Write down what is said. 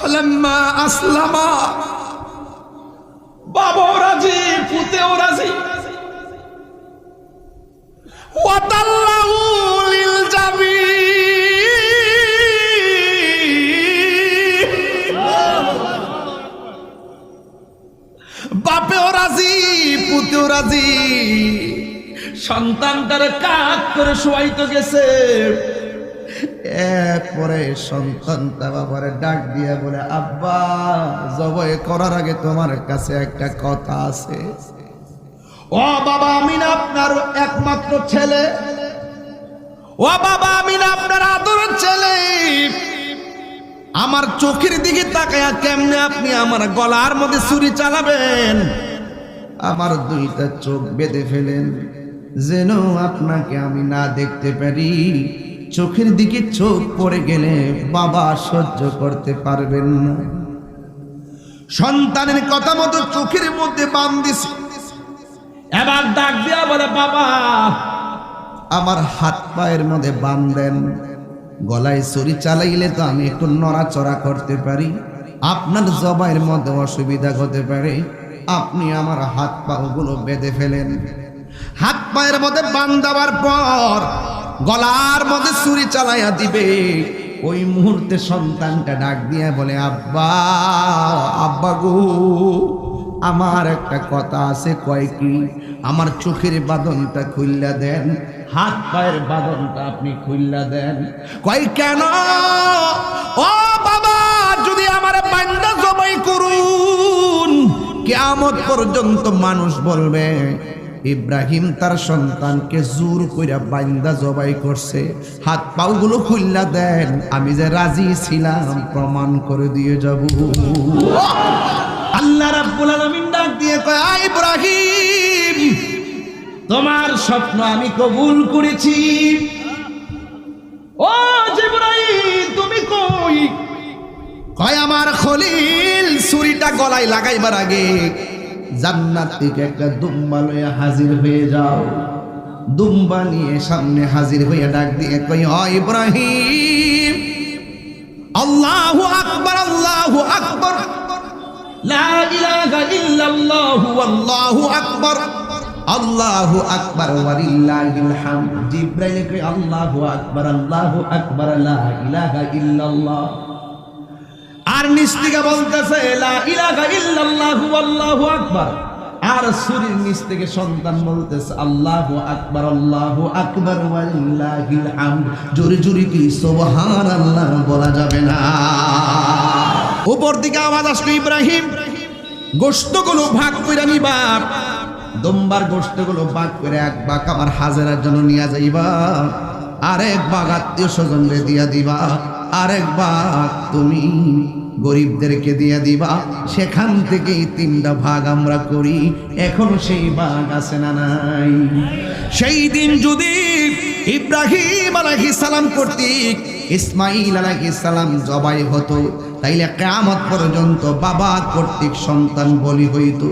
ফালাম্মা আসলামা, বাবাও রাজি, পুতেও রাজি। ওয়াতাল্লাহু লিল জাবিন, বাপেও রাজি, পুতেও রাজি। সন্তানটারে কাক করে শোয়াইতে গেছে। এরপরে সন্তানটা বাবারে ডাক দিয়ে বলে, আব্বা, জবাই করার আগে তোমার কাছে একটা কথা আছে। ও বাবা, আমি না আপনার একমাত্র ছেলে। ও বাবা, আমি না আপনার আদরের ছেলে। আমার চোখের দিকে তাকায়া কেমনে আপনি আমার গলার মধ্যে ছুরি চালাবেন? আমার দুইটা চোখ বেঁধে ফেলেন, যেন আপনাকে আমি না দেখতে পারি। চোখের দিকে চোখ পড়ে গেলে বাবা সহ্য করতে পারবেন না। সন্তানের কথা মতো চোখের মধ্যে বাঁধ দিছে। এবার ডাক দিয়া বলে, বাবা, আমার হাত পায়ের মধ্যে বাঁধ দেন। গলায় ছুরি চালাইলে তো আমি একটু নড়াচড়া করতে পারি, আপনার জবাইয়ের মধ্যে অসুবিধা হতে পারে। আপনি আমার হাত পাগুলো বেঁধে ফেলেন। হাত পায়ের মধ্যে বাঁধ দেওয়ার পর গলার মধ্যে ছুরি চালাইয়া দিবে। ওই মুহূর্তে সন্তানটা ডাক দিয়ে বলে, আব্বা, আব্বা গো, আমার একটা কথা আছে। কয় কি? আমার চোখের বাঁধনটা খুইল্লা দেন, হাত পায়ের বাঁধনটা আপনি খুইল্লা দেন। কয় কেন? ও বাবা, যদি আমার বান্দা জবাই করুন, কিয়ামত পর্যন্ত মানুষ বলবে ইব্রাহিম তার সন্তানকে জোর কইরা বান্দা জবাই করছে। হাত পাগুলো খুইল্লা দেন, আমি যে রাজি ছিলাম প্রমাণ করে দিয়ে যাব। আল্লাহ রাব্বুল আলামিন ডাক দিয়ে কয়, আয় ইব্রাহিম, তোমার স্বপ্ন আমি কবুল করেছি। ও জিবরাইল, তুমি কই? কয়, আমার খলিল ছুরিটা গলায় লাগাইবার আগে জান্নাত থেকে একটা দুম্বা লইয়া হাজির হয়ে যাও। দুম্বা নিয়ে সামনে হাজির হইয়া ডাক দিয়ে কই, ও ইব্রাহিম, আল্লাহু আকবার, আল্লাহু আকবার, লা ইলাহা ইল্লাল্লাহু আল্লাহু আকবার, আল্লাহু আকবার ওয়া লিল্লাহিল হামদ। জিবরাইল কই, আল্লাহু আকবার, আল্লাহু আকবার, লা ইলাহা ইল্লাল্লাহ। আর নিস্তিকা বলতেছে, লা ইলাহা ইল্লাল্লাহু আল্লাহু আকবার। আর ছুরির নিচ থেকে সন্তান বলতেছে, আল্লাহু আকবার, আল্লাহু আকবার ওয়া লিল্লাহিল হামদ। জোরে জোরে কি সুবহানাল্লাহ বলা যাবে না? উপর দিকে আওয়াজ আসলো, ইব্রাহিম, গোশতগুলো ভাগ করে নিবা। দুম্বার গোশতগুলো ভাগ করে এক ভাগ আমার হাজেরার জন্য নিয়ে যাইবা, আরেক ভাগ আত্মীয় স্বজনরে দিয়া দিবা, আরেক ভাগ তুমি গরিবদেরকে দিয়ে দিবা। সেখান থেকেই 3টা ভাগ আমরা করি। এখন সেই ভাগ আছে না নাই? সেই দিন যদি ইব্রাহিম আলাইহিস সালাম কর্তৃক ইসমাইল আলাইহিস সালাম জবাই হতো, তাইলে কিয়ামত পর্যন্ত বাবা কর্তৃক সন্তান বলি হইতো।